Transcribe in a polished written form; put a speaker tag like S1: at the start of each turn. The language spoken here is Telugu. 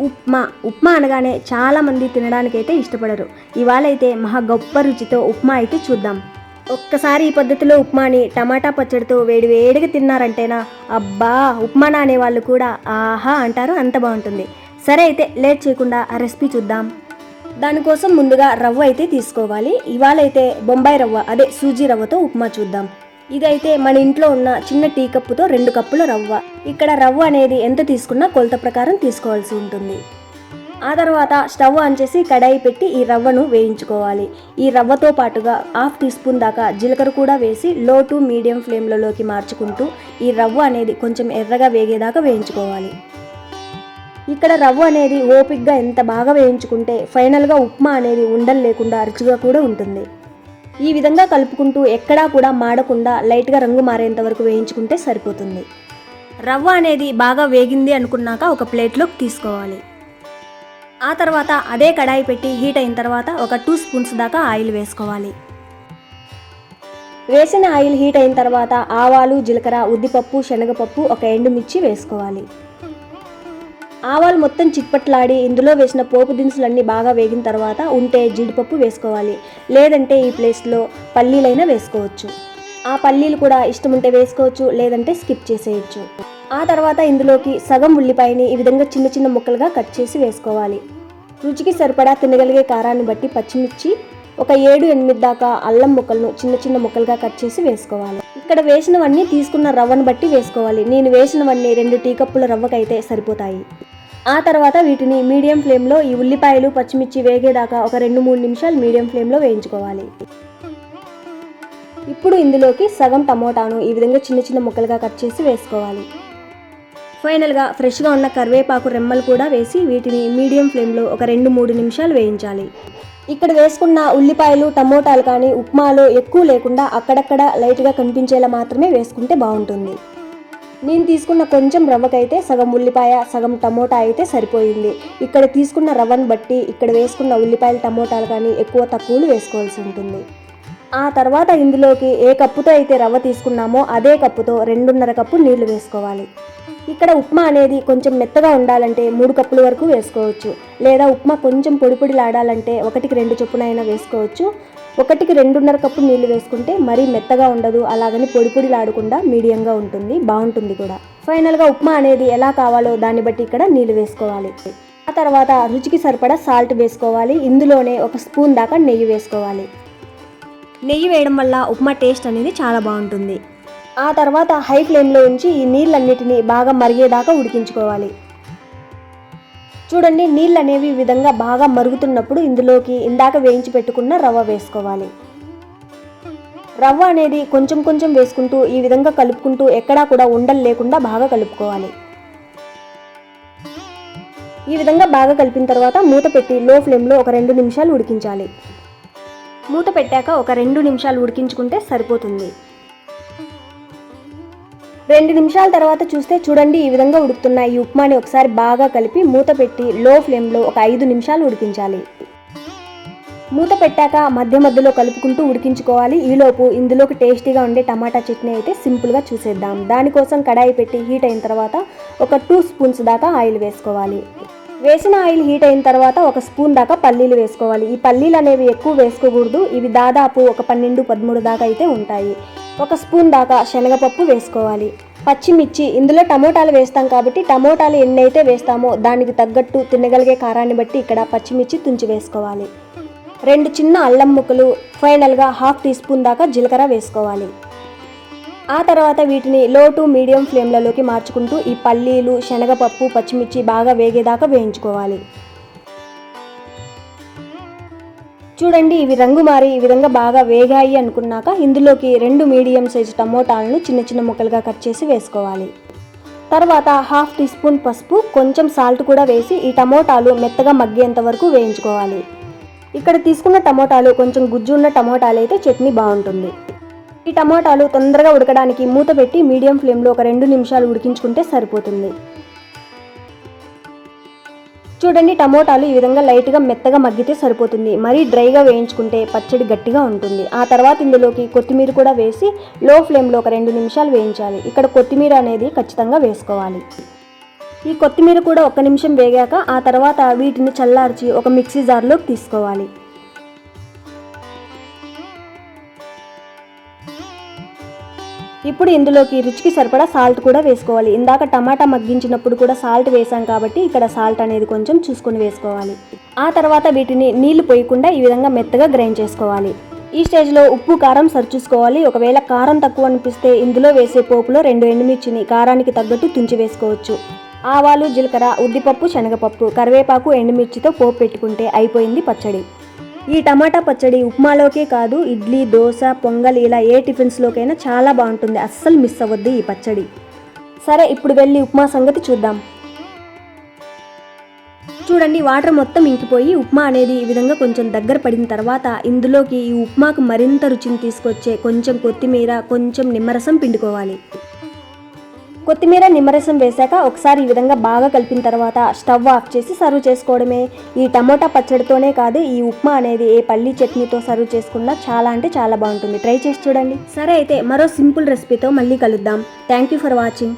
S1: ఉప్మా. ఉప్మా అనగానే చాలామంది తినడానికైతే ఇష్టపడరు. ఇవాళైతే మహా గొప్ప రుచితో ఉప్మా అయితే చూద్దాం. ఒక్కసారి ఈ పద్ధతిలో ఉప్మాని టమాటా పచ్చడితో వేడి వేడిగా తిన్నారంటేనా అబ్బా ఉప్మానా అనే వాళ్ళు కూడా ఆహా అంటారు, అంత బాగుంటుంది. సరే అయితే లేట్ చేయకుండా ఆ రెసిపీ చూద్దాం. దానికోసం ముందుగా రవ్వ అయితే తీసుకోవాలి. ఇవాళైతే బొంబాయి రవ్వ, అదే సూజీ రవ్వతో ఉప్మా చూద్దాం. ఇదైతే మన ఇంట్లో ఉన్న చిన్న టీ కప్పుతో 2 కప్పుల రవ్వ. ఇక్కడ రవ్వ అనేది ఎంత తీసుకున్నా కొలత ప్రకారం తీసుకోవాల్సి ఉంటుంది. ఆ తర్వాత స్టవ్ ఆన్ చేసి కడాయి పెట్టి ఈ రవ్వను వేయించుకోవాలి. ఈ రవ్వతో పాటుగా 1/2 టీ స్పూన్ దాకా జీలకర్ర కూడా వేసి లో టు మీడియం ఫ్లేమ్లలోకి మార్చుకుంటూ ఈ రవ్వ అనేది కొంచెం ఎర్రగా వేగేదాకా వేయించుకోవాలి. ఇక్కడ రవ్వ అనేది ఓపిక్గా ఎంత బాగా వేయించుకుంటే ఫైనల్గా ఉప్మా అనేది ఉండలు లేకుండా రుచిగా కూడా ఉంటుంది. ఈ విధంగా కలుపుకుంటూ ఎక్కడా కూడా మాడకుండా లైట్గా రంగు మారేంత వరకు వేయించుకుంటే సరిపోతుంది. రవ్వ అనేది బాగా వేగింది అనుకున్నాక ఒక ప్లేట్లోకి తీసుకోవాలి. ఆ తర్వాత అదే కడాయి పెట్టి హీట్ అయిన తర్వాత ఒక 2 స్పూన్స్ దాకా ఆయిల్ వేసుకోవాలి. వేసిన ఆయిల్ హీట్ అయిన తర్వాత ఆవాలు, జీలకర్ర, ఉద్దిపప్పు, శనగపప్పు, ఒక ఎండుమిర్చి వేసుకోవాలి. ఆవాలు మొత్తం చిట్పట్లాడి ఇందులో వేసిన పోపు దినుసులన్నీ బాగా వేగిన తర్వాత ఉంటే జీడిపప్పు వేసుకోవాలి. లేదంటే ఈ ప్లేస్లో పల్లీలైనా వేసుకోవచ్చు. ఆ పల్లీలు కూడా ఇష్టం ఉంటే వేసుకోవచ్చు, లేదంటే స్కిప్ చేసేయచ్చు. ఆ తర్వాత ఇందులోకి సగం ఉల్లిపాయని ఈ విధంగా చిన్న చిన్న ముక్కలుగా కట్ చేసి వేసుకోవాలి. రుచికి సరిపడా తినగలిగే కారాన్ని బట్టి పచ్చిమిర్చి, ఒక 7-8 దాకా అల్లం ముక్కలను చిన్న చిన్న ముక్కలుగా కట్ చేసి వేసుకోవాలి. ఇక్కడ వేసినవన్నీ తీసుకున్న రవ్వను బట్టి వేసుకోవాలి. నేను వేసినవన్నీ 2 టీ కప్పుల రవ్వకైతే సరిపోతాయి. ఆ తర్వాత వీటిని మీడియం ఫ్లేమ్లో ఈ ఉల్లిపాయలు, పచ్చిమిర్చి వేగేదాకా ఒక 2-3 నిమిషాలు మీడియం ఫ్లేమ్లో వేయించుకోవాలి. ఇప్పుడు ఇందులోకి సగం టమోటాను ఈ విధంగా చిన్న చిన్న ముక్కలుగా కట్ చేసి వేసుకోవాలి. ఫైనల్గా ఫ్రెష్గా ఉన్న కరివేపాకు రెమ్మలు కూడా వేసి వీటిని మీడియం ఫ్లేమ్లో ఒక 2-3 నిమిషాలు వేయించాలి. ఇక్కడ వేసుకున్న ఉల్లిపాయలు, టమోటాలు కానీ ఉప్మాలో ఎక్కువ లేకుండా అక్కడక్కడ లైట్గా కనిపించేలా మాత్రమే వేసుకుంటే బాగుంటుంది. నేను తీసుకున్న కొంచెం రవ్వకైతే సగం ఉల్లిపాయ, సగం టమోటా అయితే సరిపోయింది. ఇక్కడ తీసుకున్న రవ్వను బట్టి ఇక్కడ వేసుకున్న ఉల్లిపాయలు, టమోటాలు కానీ ఎక్కువ తక్కువలు వేసుకోవాల్సి ఉంటుంది. ఆ తర్వాత ఇందులోకి ఏ కప్పుతో అయితే రవ్వ తీసుకున్నామో అదే కప్పుతో 2.5 కప్పు నీళ్లు వేసుకోవాలి. ఇక్కడ ఉప్మా అనేది కొంచెం మెత్తగా ఉండాలంటే 3 కప్పుల వరకు వేసుకోవచ్చు. లేదా ఉప్మా కొంచెం పొడి పొడిలాడాలంటే 1కి 2 చొప్పున అయినా వేసుకోవచ్చు. 1కి 2.5 కప్పు నీళ్లు వేసుకుంటే మరీ మెత్తగా ఉండదు, అలాగని పొడి పొడిలాడకుండా మీడియంగా ఉంటుంది, బాగుంటుంది కూడా. ఫైనల్గా ఉప్మా అనేది ఎలా కావాలో దాన్ని బట్టి ఇక్కడ నీళ్లు వేసుకోవాలి. ఆ తర్వాత రుచికి సరిపడా సాల్ట్ వేసుకోవాలి. ఇందులోనే 1 స్పూన్ దాకా నెయ్యి వేసుకోవాలి. నెయ్యి వేయడం వల్ల ఉప్మా టేస్ట్ అనేది చాలా బాగుంటుంది. ఆ తర్వాత హై ఫ్లేమ్లో ఉంచి ఈ నీళ్ళన్నిటిని బాగా మరిగేదాకా ఉడికించుకోవాలి. చూడండి, నీళ్ళు అనేవి ఈ విధంగా బాగా మరుగుతున్నప్పుడు ఇందులోకి ఇందాక వేయించి పెట్టుకున్న రవ్వ వేసుకోవాలి. రవ్వ అనేది కొంచెం కొంచెం వేసుకుంటూ ఈ విధంగా కలుపుకుంటూ ఎక్కడా కూడా ఉండలు లేకుండా బాగా కలుపుకోవాలి. ఈ విధంగా బాగా కలిపిన తర్వాత మూత పెట్టి లో ఫ్లేమ్లో ఒక 2 నిమిషాలు ఉడికించాలి. మూత పెట్టాక ఒక 2 నిమిషాలు ఉడికించుకుంటే సరిపోతుంది. 2 నిమిషాల తర్వాత చూస్తే చూడండి, ఈ విధంగా ఉడుకుతున్న ఈ ఉప్మాని ఒకసారి బాగా కలిపి మూత పెట్టి లో ఫ్లేమ్లో ఒక 5 నిమిషాలు ఉడికించాలి. మూత పెట్టాక మధ్య మధ్యలో కలుపుకుంటూ ఉడికించుకోవాలి. ఈలోపు ఇందులోకి టేస్టీగా ఉండే టమాటా చట్నీ అయితే సింపుల్గా చూసేద్దాం. దానికోసం కడాయి పెట్టి హీట్ అయిన తర్వాత ఒక 2 స్పూన్స్ దాకా ఆయిల్ వేసుకోవాలి. వేసిన ఆయిల్ హీట్ అయిన తర్వాత 1 స్పూన్ దాకా పల్లీలు వేసుకోవాలి. ఈ పల్లీలు అనేవి ఎక్కువ వేసుకోకూడదు, ఇవి దాదాపు ఒక 12-13 దాకా అయితే ఉంటాయి. 1 స్పూన్ దాకా శనగపప్పు వేసుకోవాలి. పచ్చిమిర్చి, ఇందులో టమోటాలు వేస్తాం కాబట్టి టమోటాలు ఎన్ని అయితే వేస్తామో దానికి తగ్గట్టు తినగలిగే కారాన్ని బట్టి ఇక్కడ పచ్చిమిర్చి తుంచి వేసుకోవాలి. 2 చిన్న అల్లం ముక్కలు, ఫైనల్గా 1/2 టీ స్పూన్ దాకా జీలకర్ర వేసుకోవాలి. ఆ తర్వాత వీటిని లో టు మీడియం ఫ్లేమ్లలోకి మార్చుకుంటూ ఈ పల్లీలు, శనగపప్పు, పచ్చిమిర్చి బాగా వేగేదాకా వేయించుకోవాలి. చూడండి, ఇవి రంగు మారి ఈ విధంగా బాగా వేగాయి అనుకున్నాక ఇందులోకి 2 మీడియం సైజు టమోటాలను చిన్న చిన్న ముక్కలుగా కట్ చేసి వేసుకోవాలి. తర్వాత 1/2 టీ స్పూన్ పసుపు, కొంచెం సాల్ట్ కూడా వేసి ఈ టమోటాలు మెత్తగా మగ్గేంత వరకు వేయించుకోవాలి. ఇక్కడ తీసుకున్న టమోటాలు కొంచెం గుజ్జు ఉన్న టమోటాలు అయితే చట్నీ బాగుంటుంది. ఈ టమోటాలు తొందరగా ఉడకడానికి మూత పెట్టి మీడియం ఫ్లేమ్లో ఒక 2 నిమిషాలు ఉడికించుకుంటే సరిపోతుంది. చూడండి, టమోటాలు ఈ విధంగా లైట్గా మెత్తగా మగ్గితే సరిపోతుంది. మరీ డ్రైగా వేయించుకుంటే పచ్చడి గట్టిగా ఉంటుంది. ఆ తర్వాత ఇందులోకి కొత్తిమీర కూడా వేసి లో ఫ్లేమ్లో ఒక 2 నిమిషాలు వేయించాలి. ఇక్కడ కొత్తిమీర అనేది ఖచ్చితంగా వేసుకోవాలి. ఈ కొత్తిమీర కూడా 1 నిమిషం వేగాక ఆ తర్వాత వీటిని చల్లార్చి ఒక మిక్సీ జార్లోకి తీసుకోవాలి. ఇప్పుడు ఇందులోకి రుచికి సరిపడా సాల్ట్ కూడా వేసుకోవాలి. ఇందాక టమాటా మగ్గించినప్పుడు కూడా సాల్ట్ వేసాం కాబట్టి ఇక్కడ సాల్ట్ అనేది కొంచెం చూసుకొని వేసుకోవాలి. ఆ తర్వాత వీటిని నీళ్లు పోయకుండా ఈ విధంగా మెత్తగా గ్రైండ్ చేసుకోవాలి. ఈ స్టేజ్లో ఉప్పు కారం సరిచూసుకోవాలి. ఒకవేళ కారం తక్కువ అనిపిస్తే ఇందులో వేసే పోపులో 2 ఎండుమిర్చిని కారానికి తగ్గట్టు తుంచి వేసుకోవచ్చు. ఆవాలు, జీలకర్ర, ఉద్దిపప్పు, శనగపప్పు, కరివేపాకు, ఎండుమిర్చితో పోపు పెట్టుకుంటే అయిపోయింది పచ్చడి. ఈ టమాటా పచ్చడి ఉప్మాలోకే కాదు, ఇడ్లీ, దోశ, పొంగల్ ఇలా ఏ టిఫిన్స్లోకైనా చాలా బాగుంటుంది. అస్సలు మిస్ అవ్వద్దు ఈ పచ్చడి. సరే, ఇప్పుడు వెళ్ళి ఉప్మా సంగతి చూద్దాం. చూడండి, వాటర్ మొత్తం ఇంకిపోయి ఉప్మా అనేది ఈ విధంగా కొంచెం దగ్గర పడిన తర్వాత ఇందులోకి ఈ ఉప్మాకు మరింత రుచిని తీసుకొచ్చే కొంచెం కొత్తిమీర, కొంచెం నిమ్మరసం పిండుకోవాలి. కొత్తిమీర, నిమ్మరసం వేశాక ఒకసారి ఈ విధంగా బాగా కలిపిన తర్వాత స్టవ్ ఆఫ్ చేసి సర్వ్ చేసుకోవడమే. ఈ టమోటా పచ్చడితోనే కాదు, ఈ ఉప్మా అనేది ఏ పల్లీ చట్నీతో సర్వ్ చేసుకున్నా చాలా అంటే చాలా బాగుంటుంది. ట్రై చేసి చూడండి. సరే, అయితే మరో సింపుల్ రెసిపీతో మళ్ళీ కలుద్దాం. Thank you for watching.